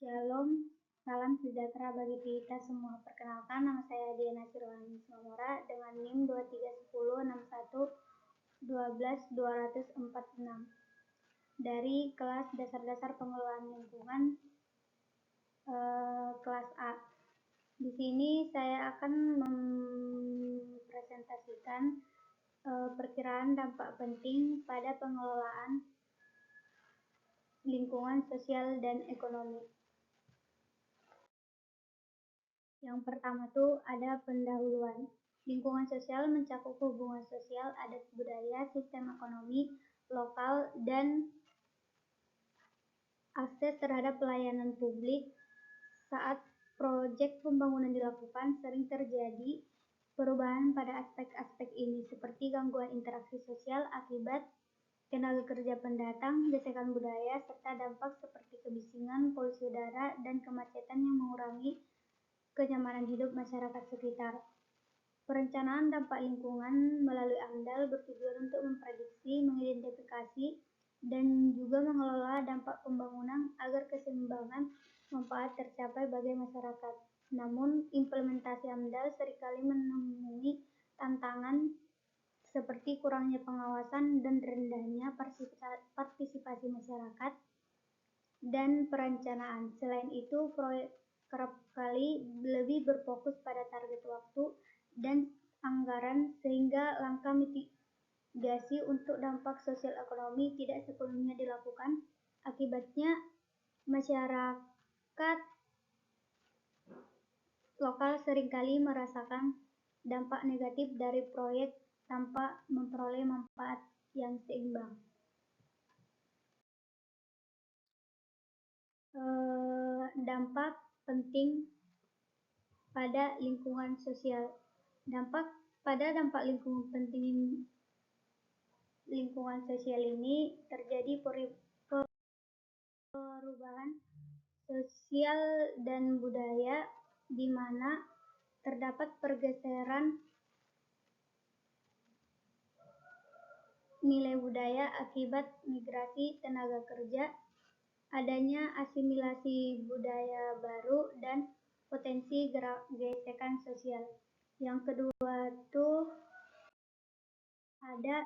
Shalom, salam sejahtera bagi kita semua. Perkenalkan, nama saya Diana Sirwani Mamora dengan NIM 23161121246 dari kelas Dasar-Dasar Pengelolaan Lingkungan kelas A. Di sini saya akan mempresentasikan perkiraan dampak penting pada pengelolaan lingkungan sosial dan ekonomi. Yang pertama tuh ada pendahuluan. Lingkungan sosial mencakup hubungan sosial, adat budaya, sistem ekonomi lokal, dan akses terhadap pelayanan publik. Saat proyek pembangunan dilakukan, sering terjadi perubahan pada aspek-aspek ini, seperti gangguan interaksi sosial akibat tenaga kerja pendatang, gesekan budaya, serta dampak seperti kebisingan, polusi udara, dan kemacetan yang mengurangi kenyamanan hidup masyarakat sekitar. Perencanaan dampak lingkungan melalui AMDAL bertujuan untuk memprediksi, mengidentifikasi, dan juga mengelola dampak pembangunan agar keseimbangan manfaat tercapai bagi masyarakat. Namun, implementasi AMDAL seringkali menemui tantangan seperti kurangnya pengawasan dan rendahnya partisipasi masyarakat dan perencanaan. Selain itu, proyek kerap kali lebih berfokus pada target waktu dan anggaran sehingga langkah mitigasi untuk dampak sosial ekonomi tidak sepenuhnya dilakukan. Akibatnya, masyarakat lokal seringkali merasakan dampak negatif dari proyek tanpa memperoleh manfaat yang seimbang. Dampak penting pada lingkungan sosial. Dampak lingkungan sosial ini terjadi perubahan sosial dan budaya di mana terdapat pergeseran nilai budaya akibat migrasi tenaga kerja, adanya asimilasi budaya baru, dan potensi gesekan sosial. Yang kedua tuh ada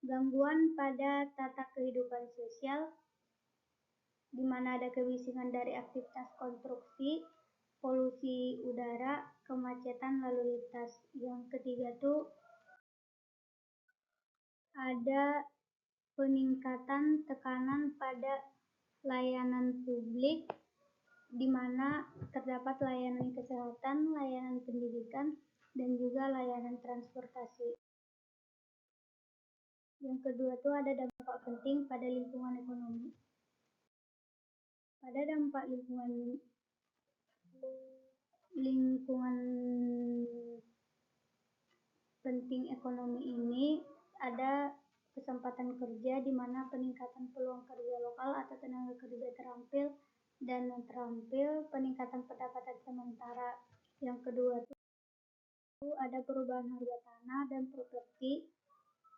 gangguan pada tata kehidupan sosial, di mana ada kebisingan dari aktivitas konstruksi, polusi udara, kemacetan lalu lintas. Yang ketiga tuh ada peningkatan tekanan pada layanan publik, di mana terdapat layanan kesehatan, layanan pendidikan, dan juga layanan transportasi. Yang kedua itu ada dampak penting pada lingkungan ekonomi. Pada dampak lingkungan penting ekonomi ini ada kesempatan kerja, di mana peningkatan peluang kerja lokal atau tenaga kerja terampil dan non terampil, peningkatan pendapatan sementara. Yang kedua itu ada perubahan harga tanah dan properti,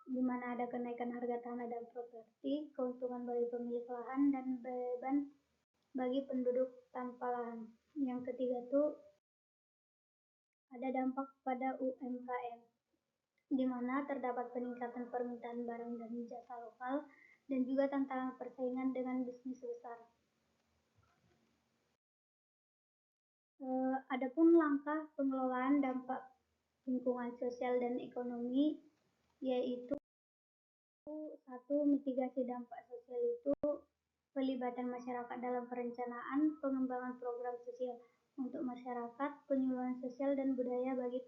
di mana ada kenaikan harga tanah dan properti, keuntungan bagi pemilik lahan, dan beban bagi penduduk tanpa lahan. Yang ketiga itu ada dampak pada UMKM, di mana terdapat peningkatan permintaan barang dan jasa lokal dan juga tantangan persaingan dengan bisnis besar. Adapun langkah pengelolaan dampak lingkungan sosial dan ekonomi, yaitu satu, mitigasi dampak sosial itu pelibatan masyarakat dalam perencanaan, pengembangan program sosial untuk masyarakat, penyuluhan sosial dan budaya bagi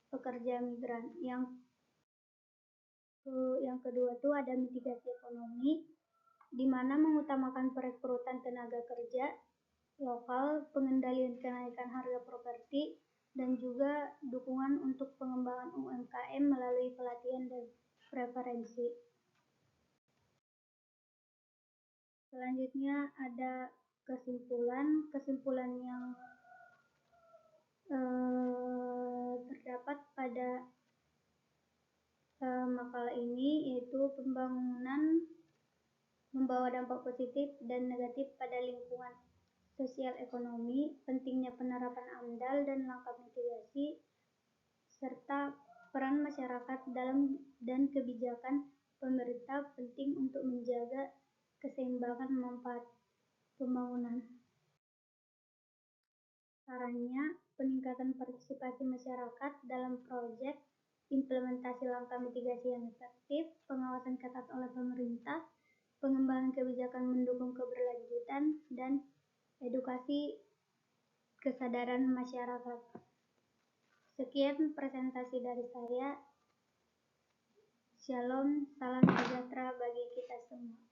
pekerja migran. Yang kedua itu ada mitigasi ekonomi, di mana mengutamakan perekrutan tenaga kerja lokal, pengendalian kenaikan harga properti, dan juga dukungan untuk pengembangan UMKM melalui pelatihan dan preferensi. Selanjutnya ada kesimpulan yang terdapat pada makalah ini, yaitu pembangunan membawa dampak positif dan negatif pada lingkungan sosial ekonomi, pentingnya penerapan AMDAL dan langkah mitigasi, serta peran masyarakat dalam dan kebijakan pemerintah penting untuk menjaga keseimbangan manfaat pembangunan. Caranya, peningkatan partisipasi masyarakat dalam proyek, implementasi langkah mitigasi yang efektif, pengawasan ketat oleh pemerintah, pengembangan kebijakan mendukung keberlanjutan, dan edukasi kesadaran masyarakat. Sekian presentasi dari saya. Shalom, salam sejahtera bagi kita semua.